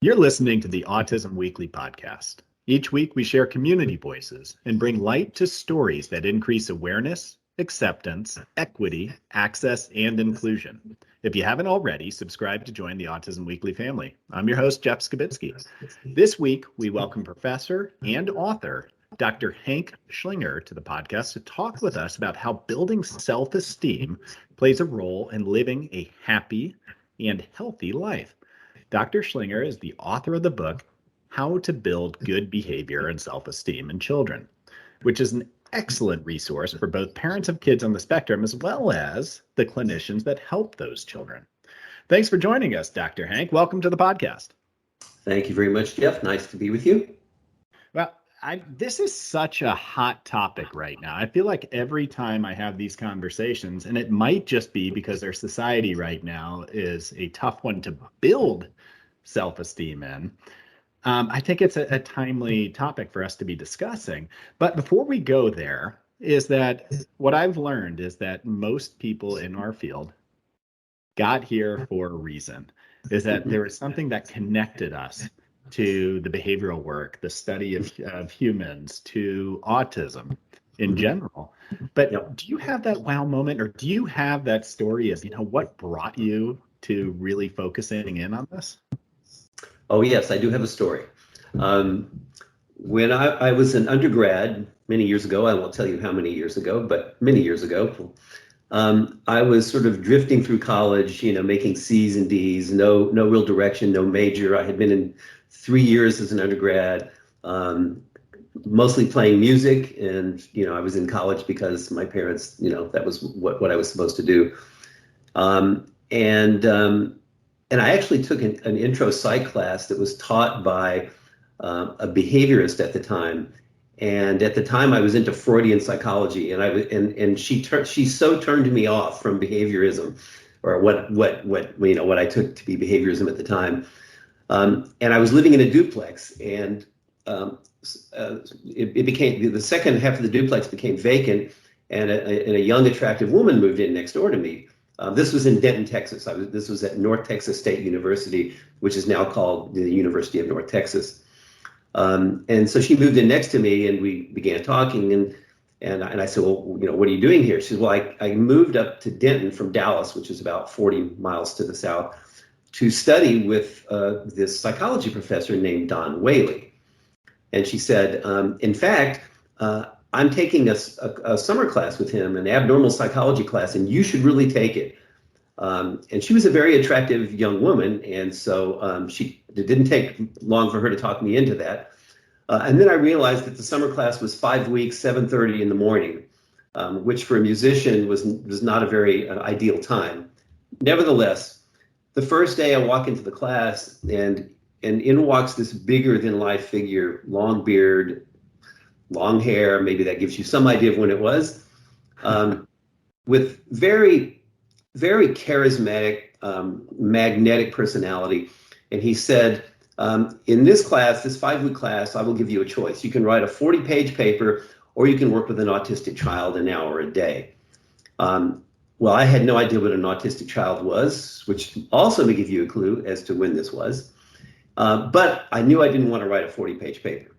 You're listening to the Autism Weekly podcast. Each week, we share community voices and bring light to stories that increase awareness, acceptance, equity, access, and inclusion. If you haven't already, subscribe to join the Autism Weekly family. I'm your host, Jeff Skibitsky. This week, we welcome professor and author Dr. Hank Schlinger to the podcast to talk with us about how building self-esteem plays a role in living a happy and healthy life. Dr. Schlinger is the author of the book, How to Build Good Behavior and Self-Esteem in Children, which is an excellent resource for both parents of kids on the spectrum as well as the clinicians that help those children. Thanks for joining us, Dr. Hank. Welcome to the podcast. Thank you very much, Jeff. Nice to be with you. Well, this is such a hot topic right now. I feel like every time I have these conversations, and it might just be because our society right now is a tough one to build self-esteem in. I think it's a timely topic for us to be discussing. But before we go there, is that what I've learned is that most people in our field got here for a reason, is that there was something that connected us to the behavioral work, the study of humans, to autism in general. But do you have that wow moment, or do you have that story of, what brought you to really focusing in on this? Oh, yes, I do have a story. When I was an undergrad many years ago, I won't tell you how many years ago, but many years ago, I was sort of drifting through college, making C's and D's, no real direction, no major. I had been in 3 years as an undergrad, mostly playing music. And, I was in college because my parents, that was what I was supposed to do. And I actually took an intro psych class that was taught by a behaviorist at the time. And at the time I was into Freudian psychology, and she so turned me off from behaviorism, or what I took to be behaviorism at the time. And I was living in a duplex, and it became, the second half of the duplex became vacant, and a young, attractive woman moved in next door to me. This was in Denton, Texas. This was at North Texas State University, which is now called the University of North Texas. And so she moved in next to me, and we began talking, and I said, well, what are you doing here? She said, well, I moved up to Denton from Dallas, which is about 40 miles to the south, to study with this psychology professor named Don Whaley. And she said, in fact, I'm taking a summer class with him, an abnormal psychology class, and you should really take it. And she was a very attractive young woman, and so it didn't take long for her to talk me into that. And then I realized that the summer class was 5 weeks, 7:30 in the morning, which for a musician was not a very ideal time. Nevertheless, the first day I walk into the class, and in walks this bigger than life figure, long beard, long hair, maybe that gives you some idea of when it was, with very, very charismatic, magnetic personality. And he said, in this class, this 5-week class, I will give you a choice. You can write a 40-page paper, or you can work with an autistic child an hour a day. Well, I had no idea what an autistic child was, which also may give you a clue as to when this was. But I knew I didn't want to write a 40-page paper.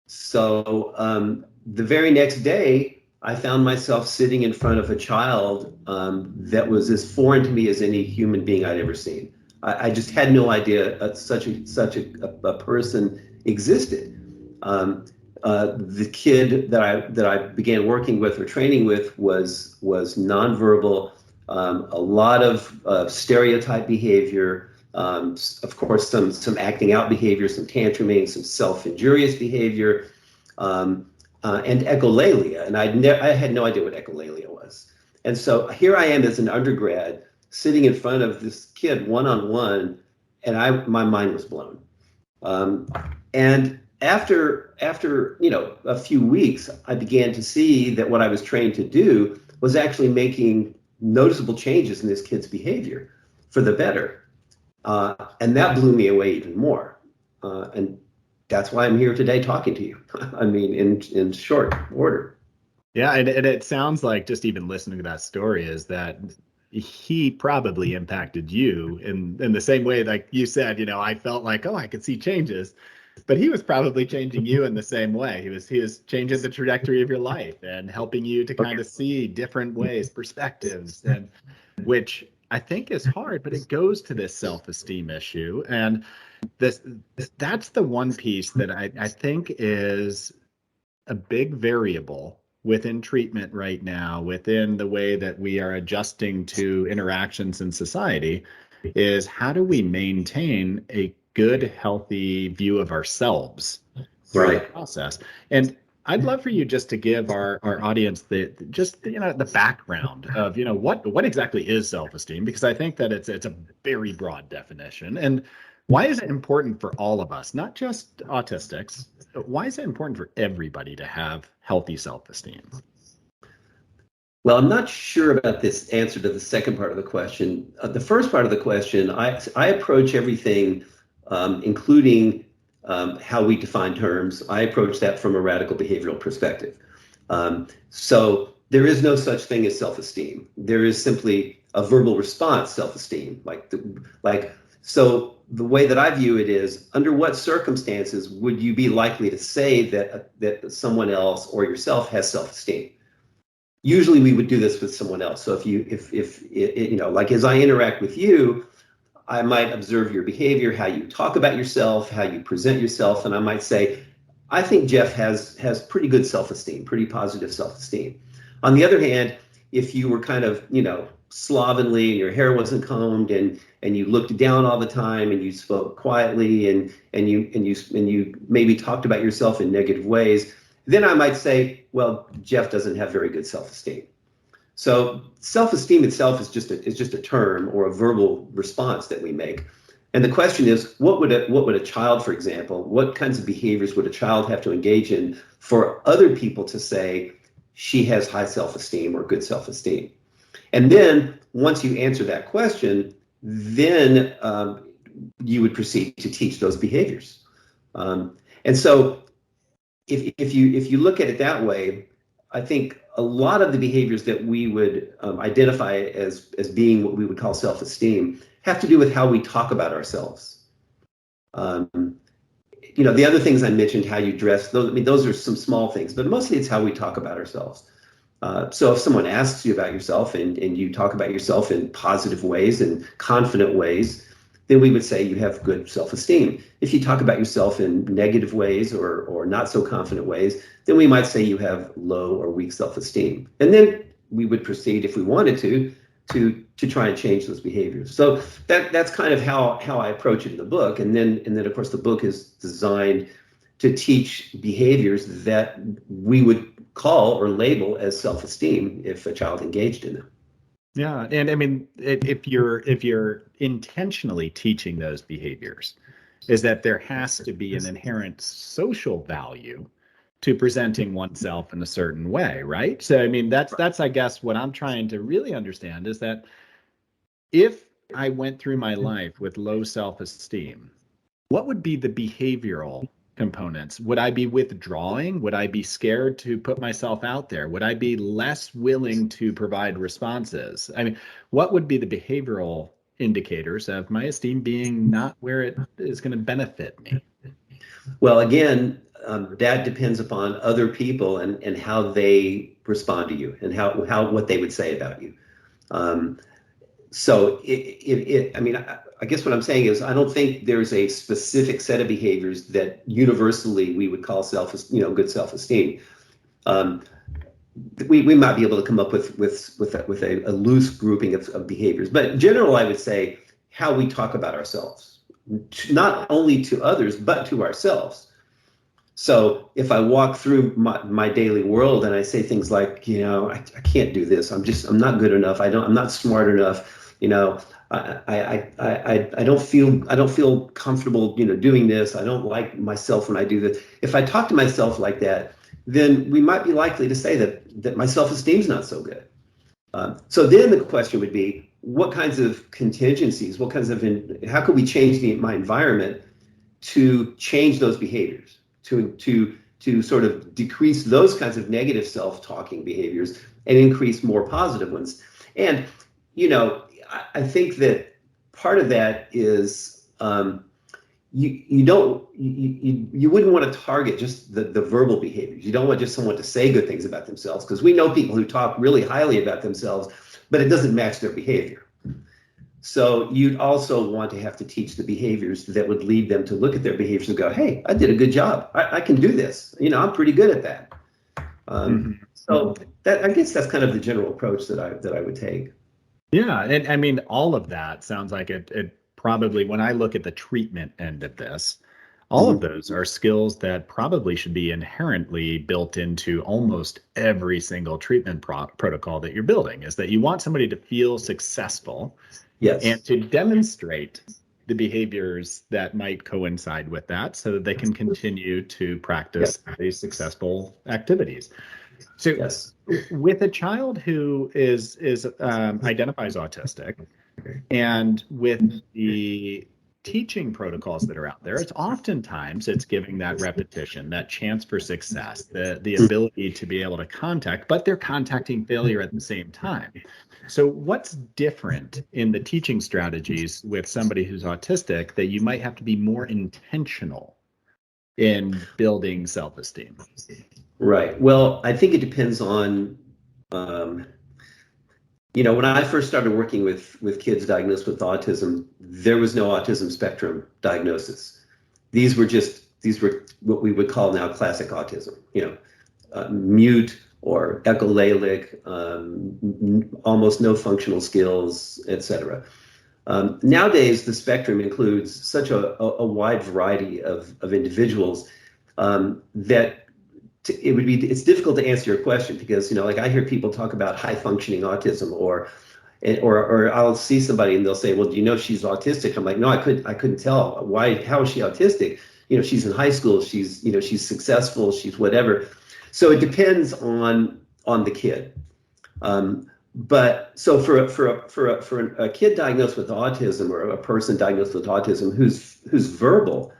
So the very next day, I found myself sitting in front of a child that was as foreign to me as any human being I'd ever seen. I just had no idea such a person existed. The kid that I began working with or training with was nonverbal, a lot of stereotype behavior. Of course, some acting out behavior, some tantruming, some self-injurious behavior, and echolalia. And I had no idea what echolalia was. And so here I am as an undergrad sitting in front of this kid one-on-one, and my mind was blown. And after a few weeks, I began to see that what I was trained to do was actually making noticeable changes in this kid's behavior for the better. And that blew me away even more. And that's why I'm here today talking to you. I mean, in short order. Yeah, and it sounds like, just even listening to that story, is that he probably impacted you in the same way, like you said, I felt like, oh, I could see changes, but he was probably changing you in the same way. He was changing the trajectory of your life and helping you to kind of see different ways, perspectives, and which I think is hard, but it goes to this self-esteem issue. And this that's the one piece that I think is a big variable within treatment right now, within the way that we are adjusting to interactions in society, is how do we maintain a good, healthy view of ourselves through the process? And I'd love for you just to give our audience the background of what exactly is self-esteem, because I think that it's a very broad definition. And why is it important for all of us, not just autistics? Why is it important for everybody to have healthy self-esteem? Well, I'm not sure about this answer to the second part of the question. The first part of the question, I approach everything, including how we define terms. I approach that from a radical behavioral perspective. So there is no such thing as self-esteem. There is simply a verbal response self-esteem. So the way that I view it is, under what circumstances would you be likely to say that someone else or yourself has self-esteem? Usually we would do this with someone else. So like as I interact with you, I might observe your behavior, how you talk about yourself, how you present yourself, and I might say, I think Jeff has pretty good self-esteem, pretty positive self-esteem. On the other hand, if you were kind of, slovenly and your hair wasn't combed and you looked down all the time and you spoke quietly and you maybe talked about yourself in negative ways, then I might say, well, Jeff doesn't have very good self-esteem. So self-esteem itself is just a term or a verbal response that we make. And the question is, what would a child, for example, what kinds of behaviors would a child have to engage in for other people to say she has high self-esteem or good self-esteem? And then once you answer that question, then you would proceed to teach those behaviors. And so if you look at it that way, I think a lot of the behaviors that we would identify as being what we would call self-esteem have to do with how we talk about ourselves. The other things I mentioned, how you dress, those are some small things, but mostly it's how we talk about ourselves. So if someone asks you about yourself and you talk about yourself in positive ways and confident ways, then we would say you have good self-esteem. If you talk about yourself in negative ways or not so confident ways, then we might say you have low or weak self-esteem. And then we would proceed, if we wanted to try and change those behaviors. So that's kind of how I approach it in the book. And then of course the book is designed to teach behaviors that we would call or label as self-esteem if a child engaged in them. Yeah, and I mean, if you're intentionally teaching those behaviors, is that there has to be an inherent social value to presenting oneself in a certain way, right? So I mean, that's I guess what I'm trying to really understand is that if I went through my life with low self-esteem, what would be the behavioral components? Would I be withdrawing? Would I be scared to put myself out there? Would I be less willing to provide responses? I mean, what would be the behavioral indicators of my esteem being not where it is going to benefit me? Well, again, that depends upon other people and how they respond to you and how what they would say about you. So I guess what I'm saying is I don't think there's a specific set of behaviors that universally we would call good self-esteem. We might be able to come up with a loose grouping of behaviors, but in general, I would say how we talk about ourselves, not only to others but to ourselves. So if I walk through my daily world and I say things like, I can't do this. I'm not good enough. I'm not smart enough. I don't feel comfortable, doing this. I don't like myself when I do this. If I talk to myself like that, then we might be likely to say that my self-esteem is not so good. So then the question would be, what kinds of contingencies, how could we change my environment to change those behaviors, to sort of decrease those kinds of negative self-talking behaviors and increase more positive ones? And I think that part of that is you wouldn't want to target just the verbal behaviors. You don't want just someone to say good things about themselves, because we know people who talk really highly about themselves, but it doesn't match their behavior. So you'd also want to have to teach the behaviors that would lead them to look at their behaviors and go, hey, I did a good job. I can do this. I'm pretty good at that. So I guess that's kind of the general approach that I would take. Yeah, and I mean, all of that sounds like it probably, when I look at the treatment end of this, all of those are skills that probably should be inherently built into almost every single treatment protocol that you're building, is that you want somebody to feel successful. Yes. And to demonstrate the behaviors that might coincide with that so that they can continue to practice these successful activities. So with a child who is identifies autistic, and with the teaching protocols that are out there, it's giving that repetition, that chance for success, the ability to be able to contact, but they're contacting failure at the same time. So what's different in the teaching strategies with somebody who's autistic that you might have to be more intentional in building self-esteem? Right. Well, I think it depends on, when I first started working with kids diagnosed with autism, there was no autism spectrum diagnosis. These were what we would call now classic autism, mute or echolalic, almost no functional skills, etc. Nowadays, the spectrum includes such a wide variety of individuals that it's difficult to answer your question, because like I hear people talk about high functioning autism, or I'll see somebody and they'll say, well, do you know she's autistic? I'm like, no, I couldn't tell. Why? How is she autistic? She's in high school. She's successful. She's whatever. So it depends on the kid. But so for a kid diagnosed with autism, or a person diagnosed with autism who's verbal,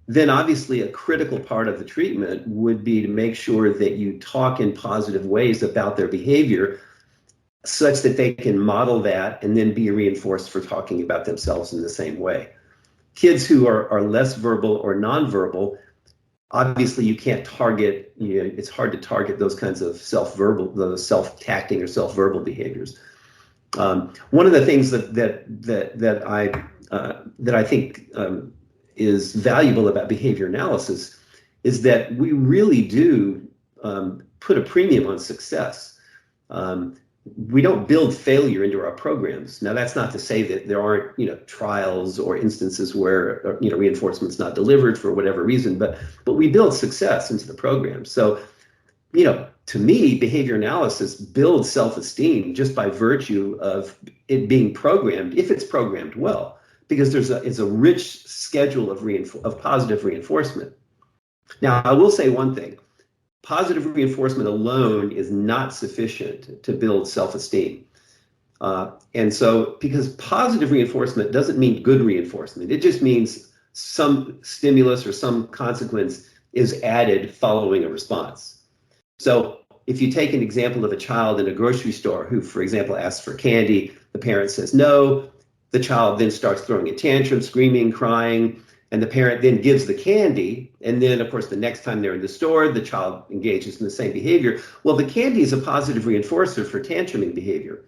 then obviously a critical part of the treatment would be to make sure that you talk in positive ways about their behavior, such that they can model that and then be reinforced for talking about themselves in the same way. Kids who are less verbal or nonverbal, obviously you can't target, it's hard to target those kinds of those self-tacting or self-verbal behaviors. One of the things that I think is valuable about behavior analysis is that we really do put a premium on success. We don't build failure into our programs. Now, that's not to say that there aren't, trials or instances where, reinforcement's not delivered for whatever reason, but we build success into the program. So, to me, behavior analysis builds self-esteem just by virtue of it being programmed, if it's programmed well, because it's a rich schedule of positive reinforcement. Now, I will say one thing. Positive reinforcement alone is not sufficient to build self-esteem. And so, because positive reinforcement doesn't mean good reinforcement, it just means some stimulus or some consequence is added following a response. So if you take an example of a child in a grocery store who, for example, asks for candy, the parent says no, the child then starts throwing a tantrum, screaming, crying, and the parent then gives the candy. And then, of course, the next time they're in the store, the child engages in the same behavior. Well, the candy is a positive reinforcer for tantruming behavior.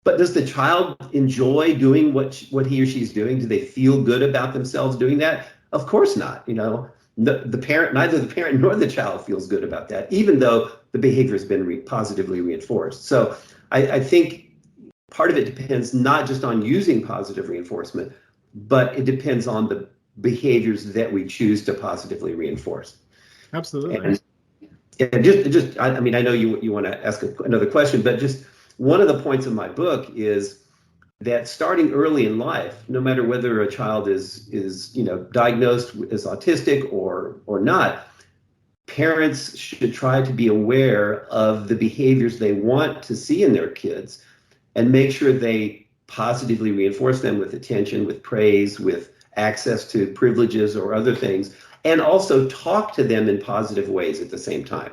But does the child enjoy doing what he or she's doing? Do they feel good about themselves doing that? Of course not. The parent, neither the parent nor the child feels good about that, even though the behavior has been positively reinforced. So I think part of it depends not just on using positive reinforcement, but it depends on the behaviors that we choose to positively reinforce. Absolutely. And just I know you want to ask another question, but just one of the points of my book is that starting early in life, no matter whether a child is diagnosed as autistic or not, parents should try to be aware of the behaviors they want to see in their kids and make sure they positively reinforce them with attention, with praise, with access to privileges or other things, and also talk to them in positive ways at the same time.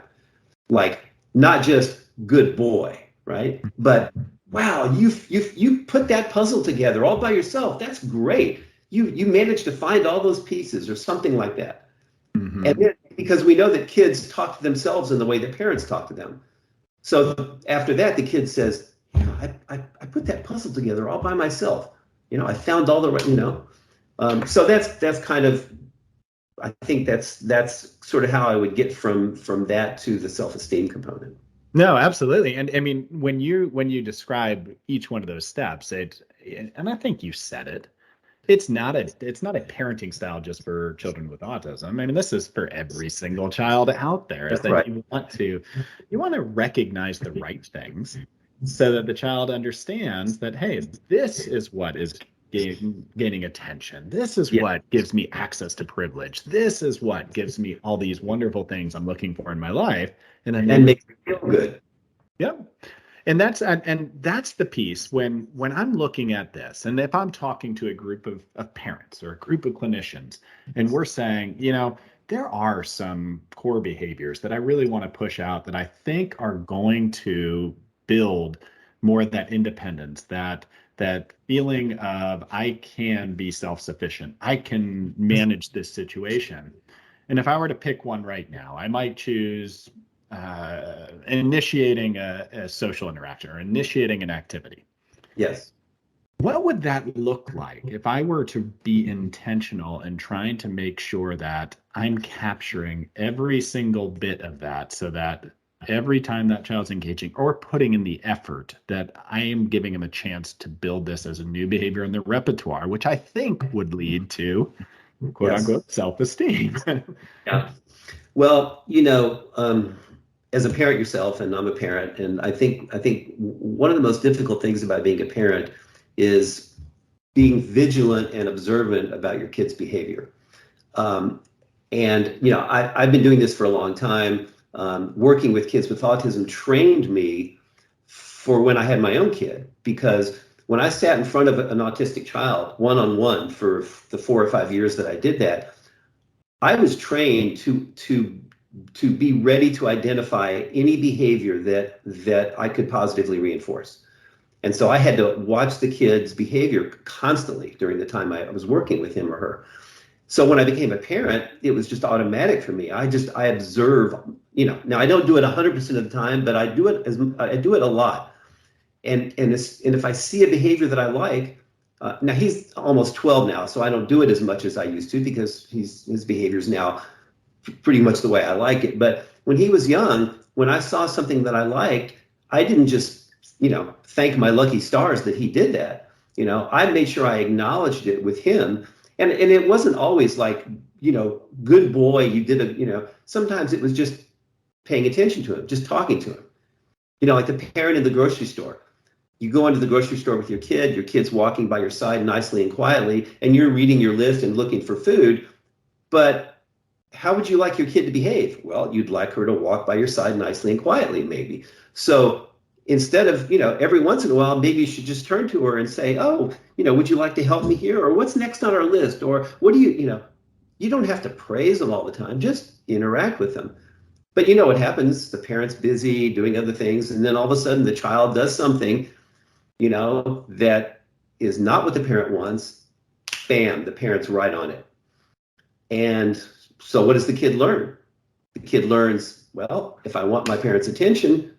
Like, not just good boy, right? But wow, you put that puzzle together all by yourself. That's great. You managed to find all those pieces or something like that. Mm-hmm. And then, because we know that kids talk to themselves in the way that parents talk to them. So after that, the kid says, I put that puzzle together all by myself. I found all the right, so that's kind of, I think that's sort of how I would get from that to the self-esteem component. No, absolutely. And I mean, when you describe each one of those steps, and I think you said it, it's not a parenting style just for children with autism. I mean, this is for every single child out there, is That's that right. you want to recognize the right things so that the child understands that, hey, this is what is gaining attention. This is Yeah. what gives me access to privilege. This is what gives me all these wonderful things I'm looking for in my life. And I And need makes you feel good. Yep. And that's the piece when I'm looking at this, and if I'm talking to a group of parents or a group of clinicians, and we're saying, there are some core behaviors that I really want to push out that I think are going to build more of that independence, that feeling of I can be self-sufficient, I can manage this situation. And if I were to pick one right now, I might choose initiating a social interaction or initiating an activity. Yes. What would that look like if I were to be intentional in trying to make sure that I'm capturing every single bit of that so that every time that child's engaging or putting in the effort, that I am giving them a chance to build this as a new behavior in their repertoire, which I think would lead to quote Yes. unquote self-esteem. Yeah. Well, as a parent yourself, and I'm a parent, and I think one of the most difficult things about being a parent is being vigilant and observant about your kid's behavior. And I've been doing this for a long time. Working with kids with autism trained me for when I had my own kid, because when I sat in front of an autistic child one-on-one for the 4 or 5 years that I did that, I was trained to be ready to identify any behavior that I could positively reinforce. And so I had to watch the kid's behavior constantly during the time I was working with him or her. So when I became a parent, it was just automatic for me. I observe, now I don't do it 100% of the time, but I do it a lot. And if I see a behavior that I like, now he's almost 12 now, so I don't do it as much as I used to, because his behavior is now pretty much the way I like it. But when he was young, when I saw something that I liked, I didn't just, thank my lucky stars that he did that. I made sure I acknowledged it with him. And it wasn't always like, good boy, you did sometimes it was just paying attention to him, just talking to him. Like the parent in the grocery store. You go into the grocery store with your kid's walking by your side nicely and quietly, and you're reading your list and looking for food. But how would you like your kid to behave? Well, you'd like her to walk by your side nicely and quietly, maybe. So instead of, every once in a while, maybe you should just turn to her and say, oh, would you like to help me here? Or what's next on our list? Or what do you don't have to praise them all the time. Just interact with them. But what happens? The parent's busy doing other things. And then all of a sudden the child does something, that is not what the parent wants. Bam, the parent's right on it. And so what does the kid learn? The kid learns, well, if I want my parents' attention,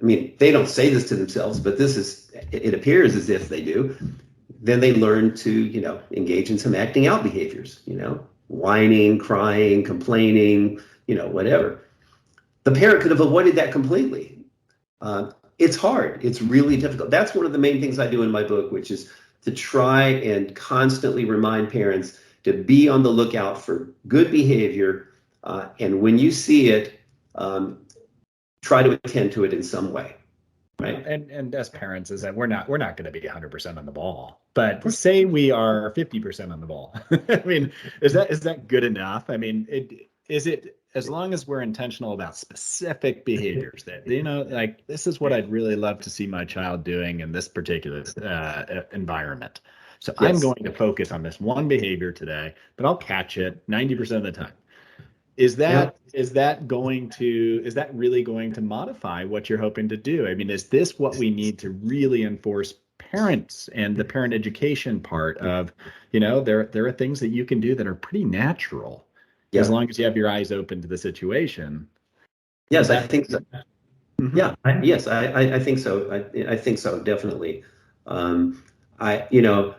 I mean, they don't say this to themselves, but it appears as if they do. Then they learn to, engage in some acting out behaviors, whining, crying, complaining, whatever. The parent could have avoided that completely. It's hard. It's really difficult. That's one of the main things I do in my book, which is to try and constantly remind parents to be on the lookout for good behavior. And when you see it, try to attend to it in some way. Right. And as parents, is that we're not going to be 100% on the ball, but say we are 50% on the ball. I mean, is that good enough? I mean, is it as long as we're intentional about specific behaviors that, like, this is what I'd really love to see my child doing in this particular environment. So yes. I'm going to focus on this one behavior today, but I'll catch it 90% of the time. Yeah. Is that really going to modify what you're hoping to do? I mean, is this what we need to really enforce parents and the parent education part of, there are things that you can do that are pretty natural as Yeah. long as you have your eyes open to the situation. Is Yes, I that? think so. Mhm. Yeah, yes, I think so. I think so, definitely. I, you know,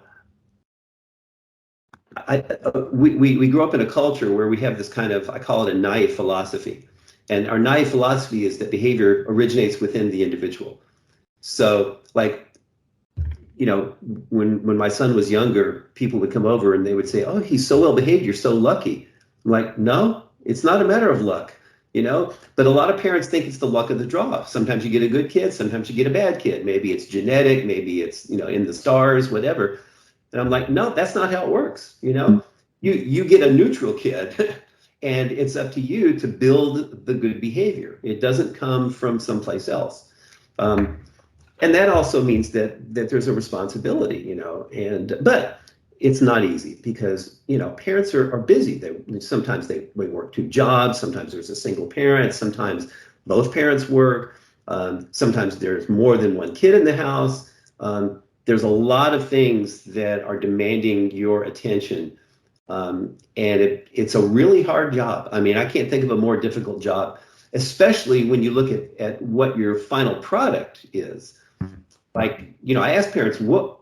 we grew up in a culture where we have this kind of, I call it a naive philosophy. And our naive philosophy is that behavior originates within the individual. So, like, when my son was younger, people would come over and they would say, "Oh, he's so well behaved. You're so lucky." I'm like, "No, it's not a matter of luck, you know." But a lot of parents think it's the luck of the draw. Sometimes you get a good kid, sometimes you get a bad kid. Maybe it's genetic, maybe it's in the stars, whatever. And I'm like, no, that's not how it works. You get a neutral kid, and it's up to you to build the good behavior. It doesn't come from someplace else. Um, and that also means that there's a responsibility, and but it's not easy because parents are busy. They work two jobs. Sometimes there's a single parent. Sometimes both parents work. Sometimes there's more than one kid in the house. There's a lot of things that are demanding your attention, and it's a really hard job. I mean, I can't think of a more difficult job, especially when you look at what your final product is. Like, I ask parents, what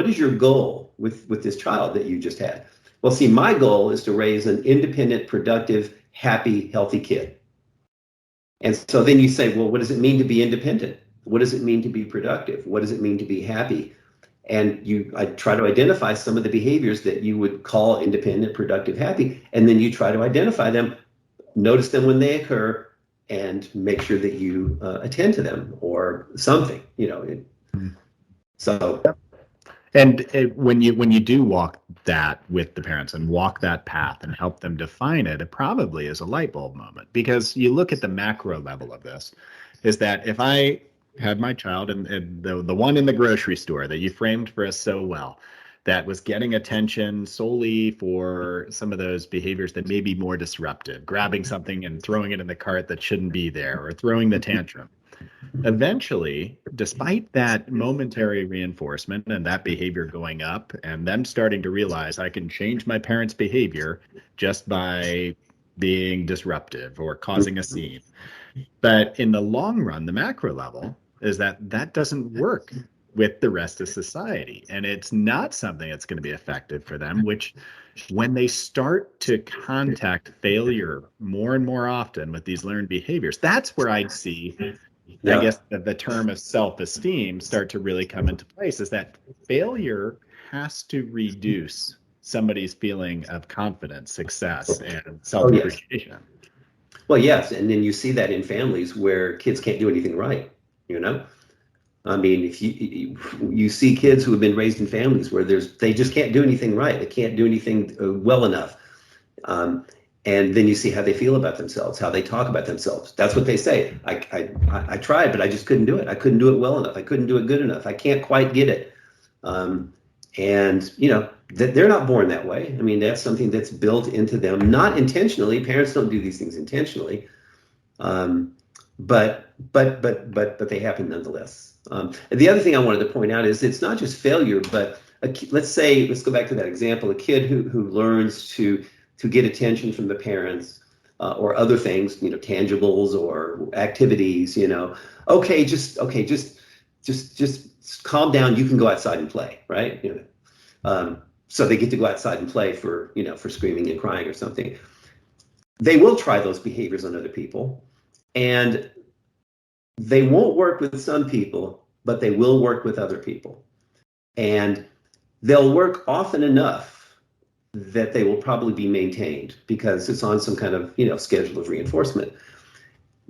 is your goal with this child that you just had? Well, see, my goal is to raise an independent, productive, happy, healthy kid. And so then you say, well, what does it mean to be independent? What does it mean to be productive? What does it mean to be happy? And I try to identify some of the behaviors that you would call independent, productive, happy, and then you try to identify them, notice them when they occur, and make sure that you attend to them or something. So And when you do walk that with the parents and walk that path and help them define it, it probably is a light bulb moment, because you look at the macro level of this, is that if I had my child and the one in the grocery store that you framed for us so well, that was getting attention solely for some of those behaviors that may be more disruptive, grabbing something and throwing it in the cart that shouldn't be there, or throwing the tantrum. Eventually, despite that momentary reinforcement and that behavior going up, and them starting to realize I can change my parents' behavior just by being disruptive or causing a scene. But in the long run, the macro level is that doesn't work with the rest of society. And it's not something that's going to be effective for them, which when they start to contact failure more and more often with these learned behaviors, that's where I'd see, I yeah. guess, the term of self-esteem start to really come into place, is that failure has to reduce somebody's feeling of confidence, success, and Oh, yes. self-appreciation. Well, yes. And then you see that in families where kids can't do anything right, you know? I mean, if you see kids who have been raised in families where they just can't do anything right. They can't do anything well enough. Um, and then you see how they feel about themselves, how they talk about themselves. That's what they say. I tried, but I just couldn't do it. I couldn't do it well enough. I couldn't do it good enough. I can't quite get it. Um, and they're not born that way. I mean, that's something that's built into them, not intentionally. Parents don't do these things intentionally, um, but they happen nonetheless. And the other thing I wanted to point out is it's not just failure, but let's go back to that example, a kid who learns to get attention from the parents, or other things, tangibles or activities. Okay, just calm down. You can go outside and play, right? So they get to go outside and play for screaming and crying or something. They will try those behaviors on other people, and they won't work with some people, but they will work with other people. And they'll work often enough that they will probably be maintained because it's on some kind of, schedule of reinforcement.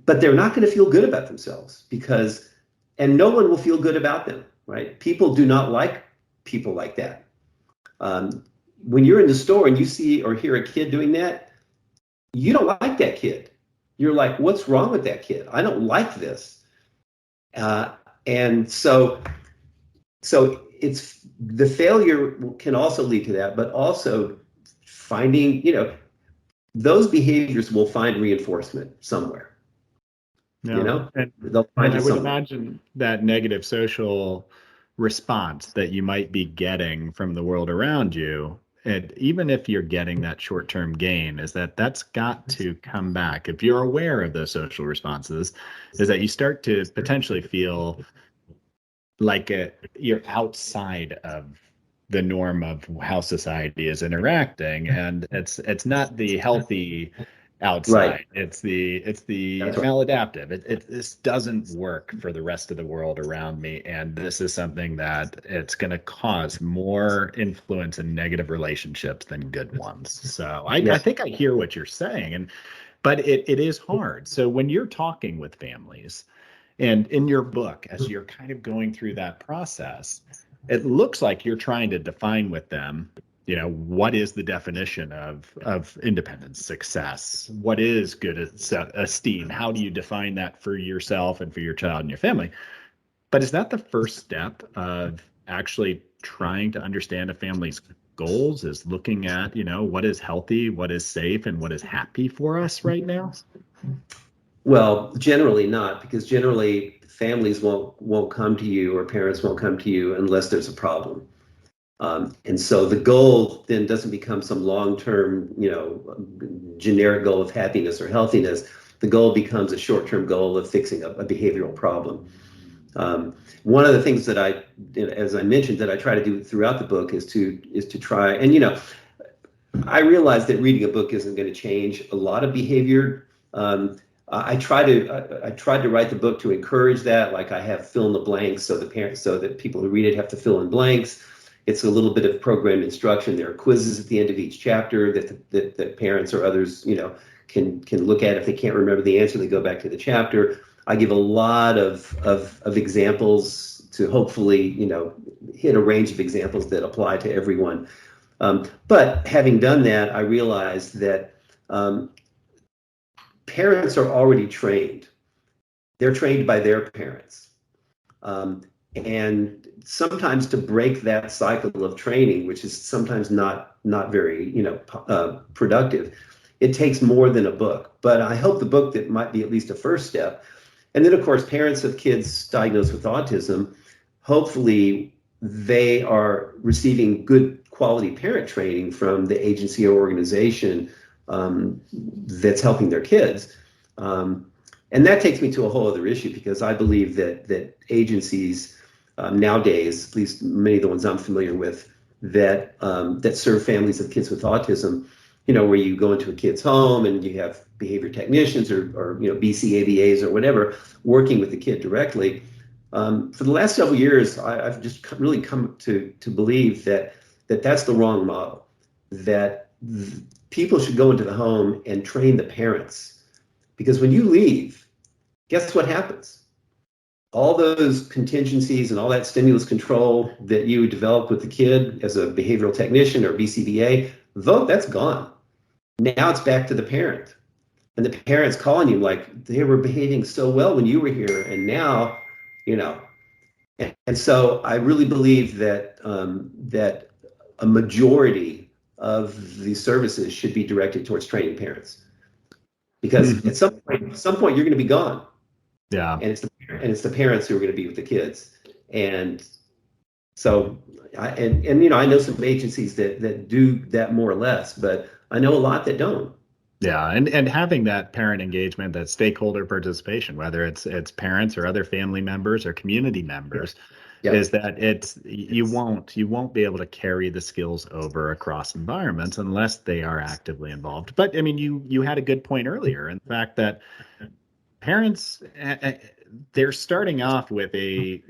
But they're not going to feel good about themselves and no one will feel good about them, right? People do not like people like that. When you're in the store and you see or hear a kid doing that, you don't like that kid. You're like, what's wrong with that kid? I don't like this. And so it's the failure can also lead to that, but also finding, those behaviors will find reinforcement somewhere. No, They'll and find I it would somewhere. imagine that negative social response that you might be getting from the world around you, and even if you're getting that short-term gain, is that that's got to come back. If you're aware of those social responses, is that you start to potentially feel like you're outside of the norm of how society is interacting, and it's not the healthy Right. outside. It's the That's right. maladaptive. This doesn't work for the rest of the world around me, and this is something that it's going to cause more influence in negative relationships than good ones. So I Yeah. think I hear what you're saying, but it is hard. So when you're talking with families, and in your book, as you're kind of going through that process, it looks like you're trying to define with them, what is the definition of independence, success? What is good esteem? How do you define that for yourself and for your child and your family? But is that the first step of actually trying to understand a family's goals? Is looking at, what is healthy, what is safe, and what is happy for us right now? Well, generally not, because generally families won't come to you, or parents won't come to you unless there's a problem. And so the goal then doesn't become some long-term, generic goal of happiness or healthiness. The goal becomes a short-term goal of fixing a behavioral problem. One of the things that as I mentioned, that I try to do throughout the book is to try, and I realize that reading a book isn't going to change a lot of behavior. I tried to write the book to encourage that. Like, I have fill in the blanks, so that people who read it have to fill in blanks. It's a little bit of program instruction. There are quizzes at the end of each chapter that parents or others, can look at. If they can't remember the answer, they go back to the chapter. I give a lot of examples to hopefully, hit a range of examples that apply to everyone. But having done that, I realized that parents are already trained. They're trained by their parents. And sometimes to break that cycle of training, which is sometimes not very productive, it takes more than a book. But I hope the book that might be at least a first step. And then, of course, parents of kids diagnosed with autism, hopefully they are receiving good quality parent training from the agency or organization that's helping their kids. And that takes me to a whole other issue, because I believe that agencies nowadays, at least many of the ones I'm familiar with, that serve families of kids with autism, where you go into a kid's home and you have behavior technicians or BCABAs or whatever working with the kid directly. For the last several years, I've just really come to believe that's the wrong model. That people should go into the home and train the parents, because when you leave, guess what happens? All those contingencies and all that stimulus control that you developed with the kid as a behavioral technician or BCBA, that's gone. Now it's back to the parent. And the parent's calling you like, they were behaving so well when you were here, and now, you know. And so I really believe that a majority of the services should be directed towards training parents, because at some point you're going to be gone, Yeah. and it's the parents who are going to be with the kids. And so I know some agencies that do that more or less, but I know a lot that don't. Yeah, and having that parent engagement, that stakeholder participation, whether it's parents or other family members or community Yeah. members, Yeah. is that you won't be able to carry the skills over across environments unless they are actively involved. But I mean, you had a good point earlier in the fact that parents, they're starting off with a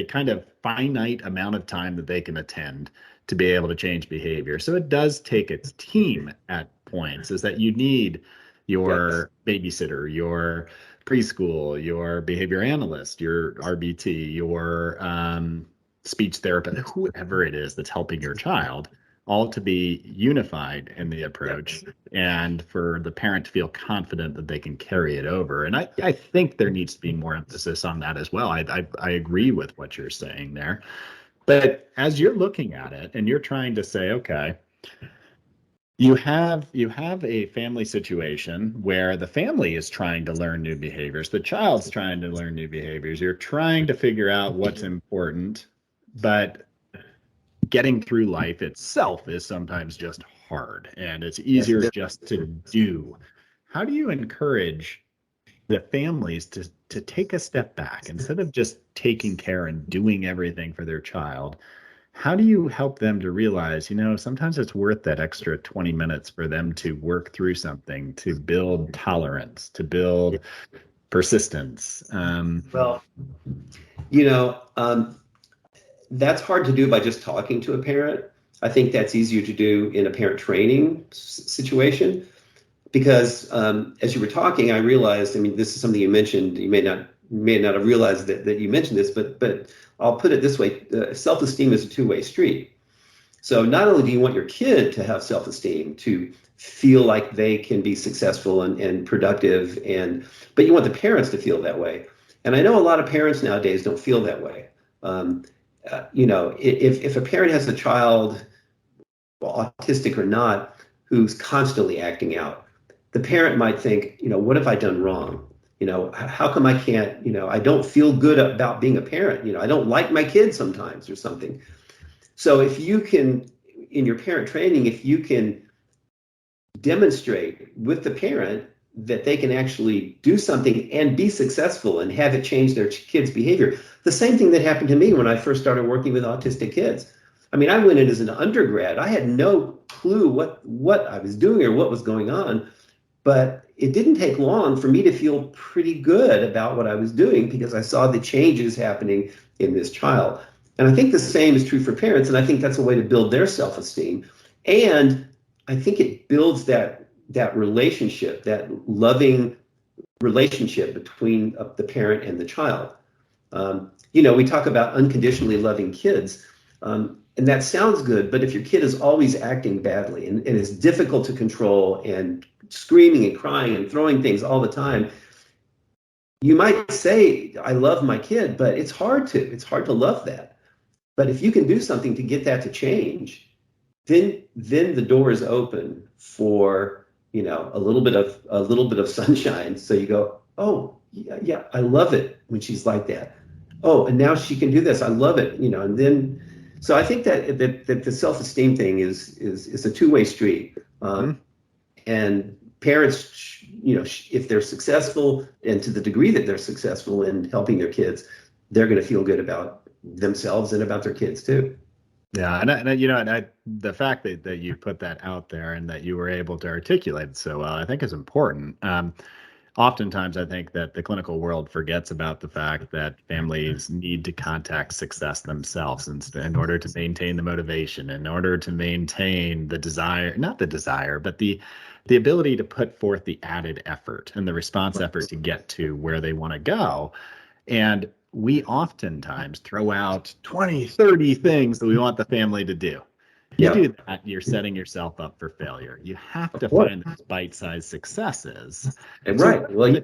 kind of finite amount of time that they can attend to be able to change behavior. So it does take a team at points, is that you need Yes. your babysitter, your preschool, your behavior analyst, your RBT, your speech therapist, whoever it is that's helping your child, all to be unified in the approach, Yes. and for the parent to feel confident that they can carry it over. And I think there needs to be more emphasis on that as well. I agree with what you're saying there. But as you're looking at it and you're trying to say, okay, You have a family situation where the family is trying to learn new behaviors. The child's trying to learn new behaviors. You're trying to figure out what's important, but getting through life itself is sometimes just hard, and it's Yes, easier just to do. How do you encourage the families to take a step back instead of just taking care and doing everything for their child? How do you help them to realize, sometimes it's worth that extra 20 minutes for them to work through something, to build tolerance, to build persistence? well, you know, that's hard to do by just talking to a parent. I think that's easier to do in a parent training situation because as you were talking, I realized, I mean, this is something you mentioned. You may not have realized that you mentioned this, but I'll put it this way: self-esteem is a two-way street. So not only do you want your kid to have self-esteem, to feel like they can be successful and productive, but you want the parents to feel that way. And I know a lot of parents nowadays don't feel that way. Um, if a parent has a child, autistic or not, who's constantly acting out, the parent might think, what have I done wrong? How come I can't, I don't feel good about being a parent. I don't like my kids sometimes or something. So if you can, in your parent training, if you can demonstrate with the parent that they can actually do something and be successful and have it change their kids' behavior. The same thing that happened to me when I first started working with autistic kids. I mean, I went in as an undergrad. I had no clue what I was doing or what was going on, but it didn't take long for me to feel pretty good about what I was doing because I saw the changes happening in this child. And I think the same is true for parents, and I think that's a way to build their self-esteem. And I think it builds that relationship, that loving relationship between the parent and the child. We talk about unconditionally loving kids, and that sounds good, but if your kid is always acting badly and is difficult to control and screaming and crying and throwing things all the time, you might say, I love my kid, but it's hard to love that. But if you can do something to get that to change, then the door is open for a little bit of sunshine. So you go, oh yeah, I love it when she's like that. Oh, and now she can do this. I love it. And then so I think that the self-esteem thing is a two-way street. And parents, if they're successful, and to the degree that they're successful in helping their kids, they're going to feel good about themselves and about their kids too. Yeah, and the fact that you put that out there and that you were able to articulate it so well, I think is important. Oftentimes, I think that the clinical world forgets about the fact that families need to contact success themselves in order to maintain the motivation, in order to maintain the desire, not the desire, but the ability to put forth the added effort and the response effort to get to where they want to go. And we oftentimes throw out 20, 30 things that we want the family to do. You do that, you're setting yourself up for failure. You have to find those bite-sized successes. Right. Well, you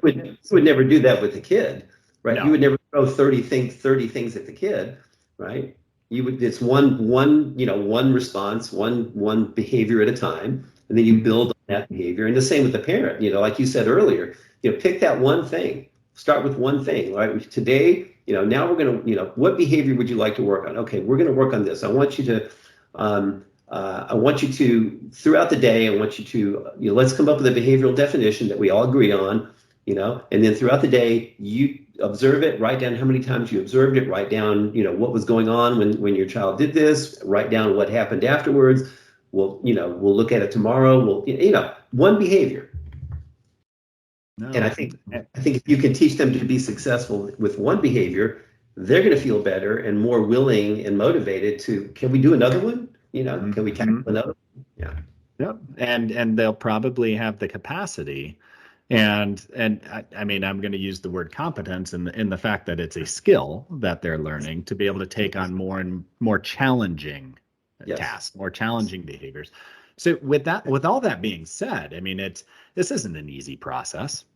would never do that with a kid, right? No. You would never throw 30 things at the kid, right? It's one response, one behavior at a time, and then you build on that behavior. And the same with the parent, like you said earlier, pick that one thing. Start with one thing, right? Today, now we're going to, what behavior would you like to work on? Okay, we're going to work on this. I want you to throughout the day, I want you to, let's come up with a behavioral definition that we all agree on, and then throughout the day, you observe it, write down how many times you observed it, write down, what was going on when your child did this, write down what happened afterwards. We'll look at it tomorrow. One behavior. No. And I think if you can teach them to be successful with one behavior, they're going to feel better and more willing and motivated to, can we do another one? Can we tackle another one? Yeah. Yep. And they'll probably have the capacity. And I mean, I'm going to use the word competence in the fact that it's a skill that they're learning to be able to take on more and more challenging tasks, more challenging behaviors. So with all that being said, I mean, this isn't an easy process.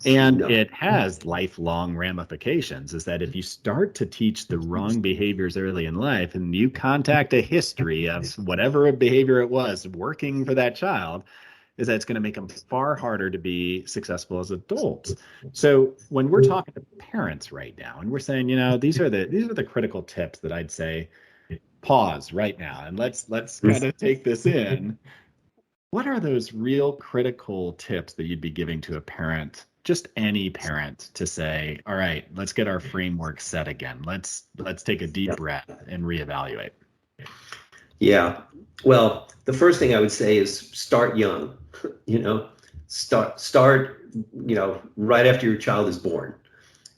And No. it has lifelong ramifications, is that if you start to teach the wrong behaviors early in life and you contact a history of whatever behavior it was working for that child, is that it's going to make them far harder to be successful as adults. So when we're talking to parents right now and we're saying, these are the critical tips that I'd say, pause right now and let's kind of take this in. What are those real critical tips that you'd be giving to a parent, just any parent, to say, all right, let's get our framework set again. Let's take a deep breath and reevaluate. Yeah. Well, the first thing I would say is start young. Start, right after your child is born.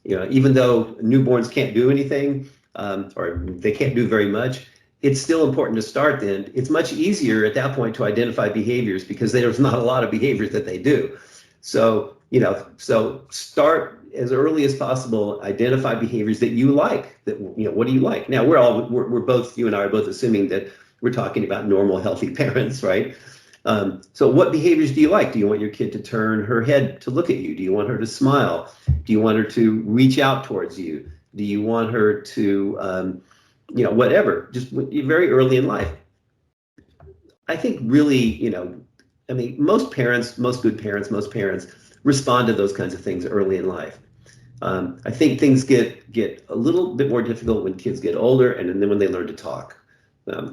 Even though newborns can't do anything, or they can't do very much, it's still important to start then. It's much easier at that point to identify behaviors because there's not a lot of behaviors that they do. So, start as early as possible, identify behaviors that you like. What do you like? Now, we're both, you and I are both assuming that we're talking about normal, healthy parents, right? So what behaviors do you like? Do you want your kid to turn her head to look at you? Do you want her to smile? Do you want her to reach out towards you? Do you want her to, whatever, just very early in life? I think really, most parents, most good parents, most parents respond to those kinds of things early in life. I think things get a little bit more difficult when kids get older and then when they learn to talk.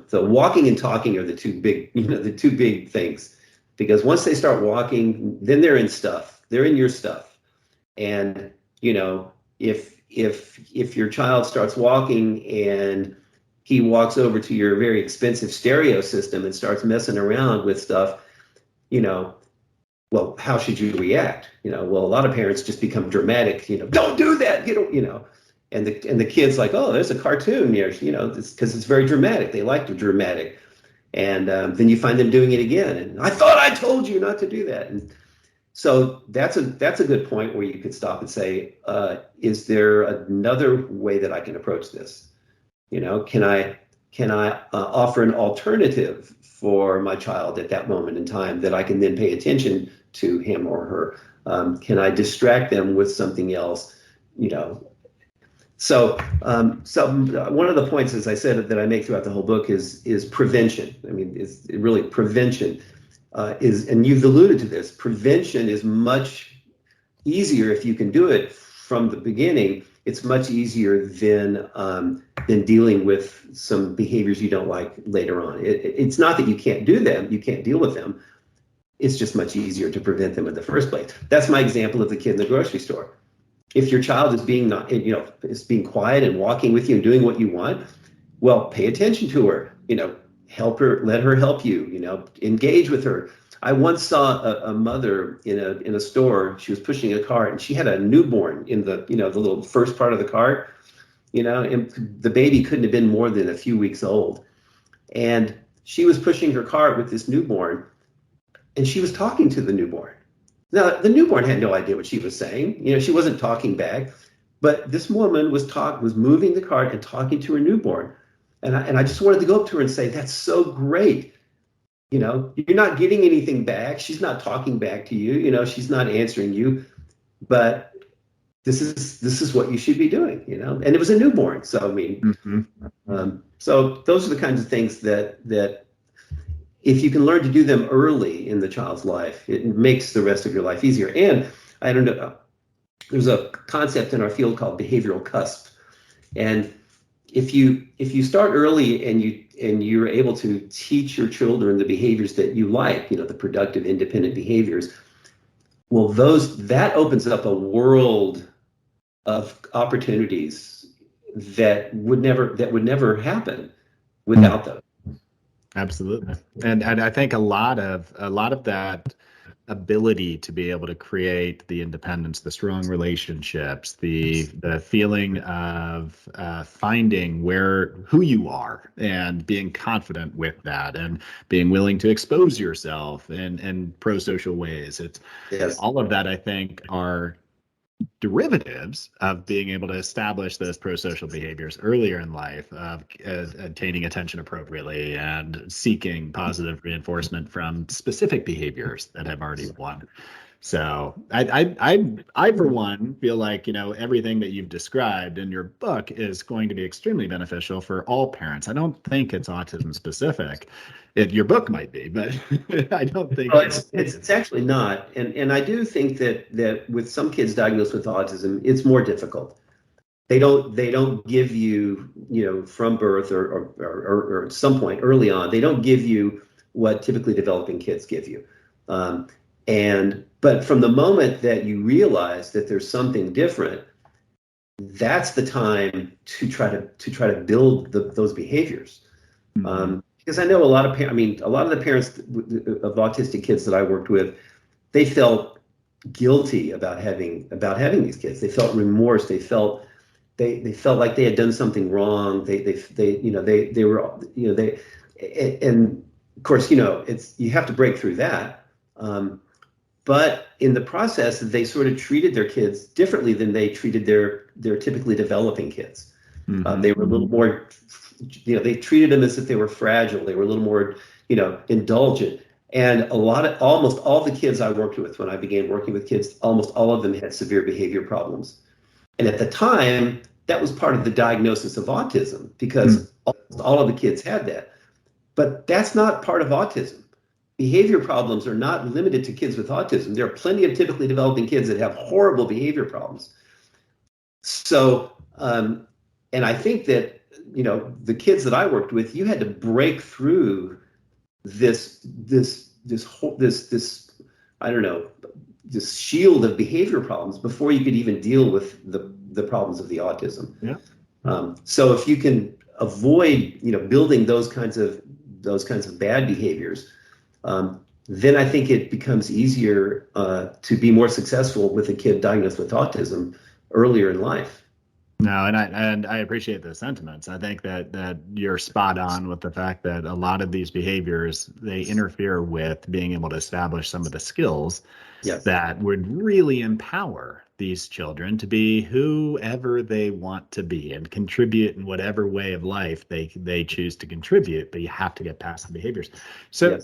So walking and talking are the two big things, because once they start walking, then they're in stuff. They're in your stuff. And, if your child starts walking and he walks over to your very expensive stereo system and starts messing around with stuff, well, how should you react? Well, a lot of parents just become dramatic, don't do that, and the kid's like, oh, there's a cartoon here, because it's very dramatic. They like the dramatic. And then you find them doing it again. And I thought I told you not to do that. And so that's a good point where you could stop and say, is there another way that I can approach this? Can I offer an alternative for my child at that moment in time that I can then pay attention to him or her? Can I distract them with something else? So one of the points, as I said, that I make throughout the whole book is prevention. I mean, it's really prevention and you've alluded to this. Prevention is much easier if you can do it from the beginning. It's much easier than dealing with some behaviors you don't like later on. It's not that you can't do them, you can't deal with them. It's just much easier to prevent them in the first place. That's my example of the kid in the grocery store. If your child is being quiet and walking with you and doing what you want, well, pay attention to her. Help her, let her help you. Engage with her. I once saw a mother in a store. She was pushing a cart and she had a newborn in the the little first part of the cart. And the baby couldn't have been more than a few weeks old, and she was pushing her cart with this newborn, and she was talking to the newborn. Now, the newborn had no idea what she was saying. She wasn't talking back, but this woman was moving the cart and talking to her newborn. And I just wanted to go up to her and say, that's so great. You're not getting anything back. She's not talking back to you. She's not answering you, but this is what you should be doing, and it was a newborn. So, I mean, so those are the kinds of things that if you can learn to do them early in the child's life, it makes the rest of your life easier. And I don't know, there's a concept in our field called behavioral cusp. And if you start early and you're able to teach your children the behaviors that you like, the productive, independent behaviors, well, that opens up a world of opportunities that would never happen without those. Absolutely. And I think a lot of that ability to be able to create the independence, the strong relationships, the feeling of finding who you are and being confident with that and being willing to expose yourself in pro-social ways. Yes. All of that, I think, are derivatives of being able to establish those pro-social behaviors earlier in life, of attaining attention appropriately and seeking positive reinforcement from specific behaviors that have already won. So I for one feel like, everything that you've described in your book is going to be extremely beneficial for all parents. I don't think it's autism specific. Your book might be, but I don't think Well, it's actually not, and I do think that with some kids diagnosed with autism, it's more difficult. They don't give you, from birth or at some point early on, they don't give you what typically developing kids give you. But from the moment that you realize that there's something different, that's the time to try to build those behaviors. Because I know a lot of a lot of the parents of autistic kids that I worked with, they felt guilty about having these kids. They felt remorse. They felt like they had done something wrong. They were, and of course, you have to break through that. But in the process, they sort of treated their kids differently than they treated their typically developing kids. They were a little more, they treated them as if they were fragile. They were a little more, indulgent. And almost all the kids I worked with when I began working with kids, almost all of them had severe behavior problems. And at the time, that was part of the diagnosis of autism because all of the kids had that. But that's not part of autism. Behavior problems are not limited to kids with autism. There are plenty of typically developing kids that have horrible behavior problems. So, and I think that, the kids that I worked with, you had to break through this I don't know, this shield of behavior problems before you could even deal with the problems of the autism. Yeah. So if you can avoid, building those kinds of bad behaviors, then I think it becomes easier to be more successful with a kid diagnosed with autism earlier in life. No, and I appreciate the sentiments. I think that you're spot on with the fact that a lot of these behaviors, they interfere with being able to establish some of the skills that would really empower these children to be whoever they want to be and contribute in whatever way of life they choose to contribute. But you have to get past the behaviors. So,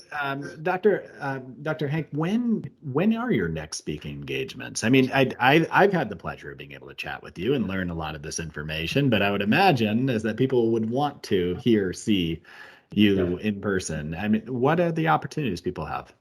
Dr. Hank, when are your next speaking engagements? I mean, I've had the pleasure of being able to chat with you and learn a lot of this information, but I would imagine is that people would want to see you in person. I mean, what are the opportunities people have?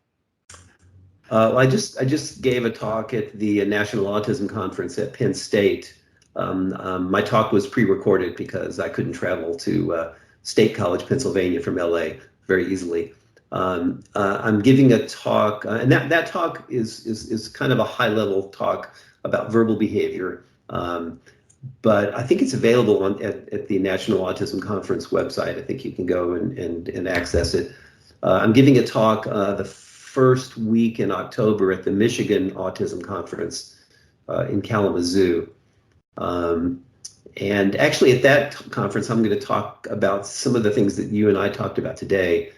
I just gave a talk at the National Autism Conference at Penn State. My talk was pre-recorded because I couldn't travel to State College, Pennsylvania from LA very easily. I'm giving a talk, and that talk is kind of a high-level talk about verbal behavior. But I think it's available at the National Autism Conference website. I think you can go and access it. I'm giving a talk the first week in October at the Michigan Autism Conference in Kalamazoo. And actually at that conference, I'm going to talk about some of the things that you and I talked about today.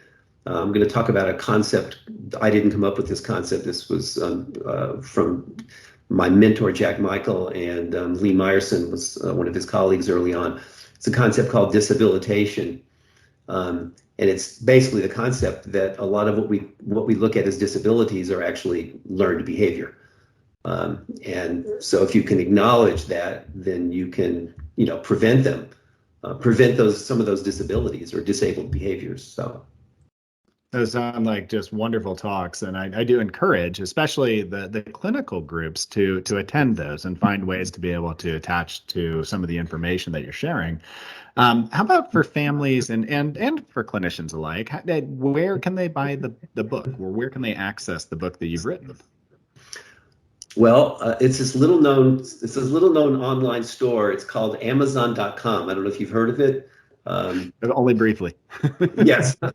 I'm going to talk about a concept. I didn't come up with this concept. This was from my mentor, Jack Michael, and Lee Meyerson was one of his colleagues early on. It's a concept called disabilitation. And it's basically the concept that a lot of what we look at as disabilities are actually learned behavior. And so if you can acknowledge that, then you can, prevent them, some of those disabilities or disabled behaviors. So those sound like just wonderful talks, and I do encourage, especially the clinical groups, to attend those and find ways to be able to attach to some of the information that you're sharing. How about for families and for clinicians alike? Where can they buy the book, or where can they access the book that you've written? Well, it's this little known online store. It's called Amazon.com. I don't know if you've heard of it. Only briefly. Yes. No,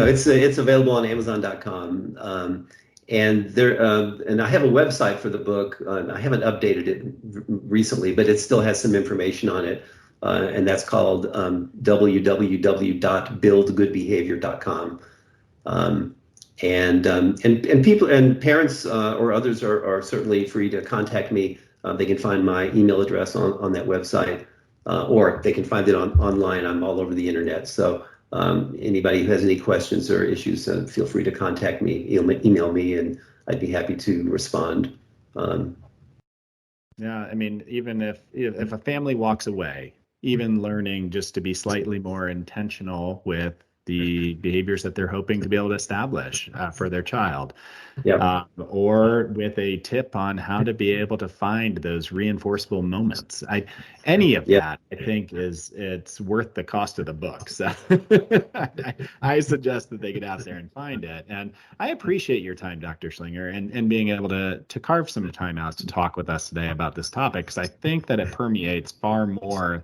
it's available on Amazon.com. And I have a website for the book. I haven't updated it recently, but it still has some information on it. And that's called www.buildgoodbehavior.com. And people and parents or others are certainly free to contact me. They can find my email address on that website, or they can find it online. I'm all over the internet. So anybody who has any questions or issues, feel free to contact me, email me, and I'd be happy to respond. Yeah, I mean, even if a family walks away, even learning just to be slightly more intentional with the behaviors that they're hoping to be able to establish for their child, Yeah. or with a tip on how to be able to find those reinforceable moments. Any of Yeah. that, I think, it's worth the cost of the book. So I suggest that they get out there and find it. And I appreciate your time, Dr. Schlinger, and being able to carve some time out to talk with us today about this topic, because I think that it permeates far more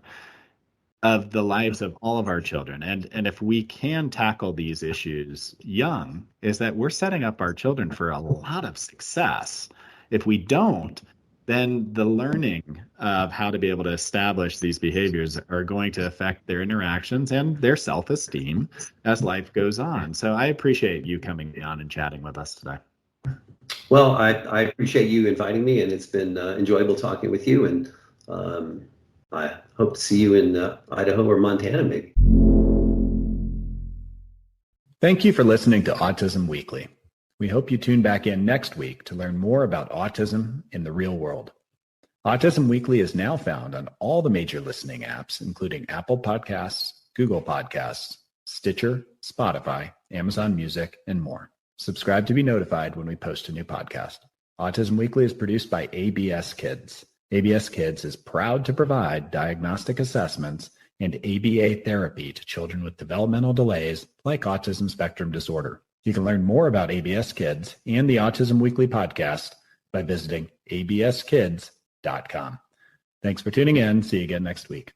of the lives of all of our children. And if we can tackle these issues young, is that we're setting up our children for a lot of success. If we don't, then the learning of how to be able to establish these behaviors are going to affect their interactions and their self-esteem as life goes on. So I appreciate you coming on and chatting with us today. Well, I appreciate you inviting me, and it's been enjoyable talking with you. And I hope to see you in Idaho or Montana, maybe. Thank you for listening to Autism Weekly. We hope you tune back in next week to learn more about autism in the real world. Autism Weekly is now found on all the major listening apps, including Apple Podcasts, Google Podcasts, Stitcher, Spotify, Amazon Music, and more. Subscribe to be notified when we post a new podcast. Autism Weekly is produced by ABS Kids. ABS Kids is proud to provide diagnostic assessments and ABA therapy to children with developmental delays like autism spectrum disorder. You can learn more about ABS Kids and the Autism Weekly podcast by visiting abskids.com. Thanks for tuning in. See you again next week.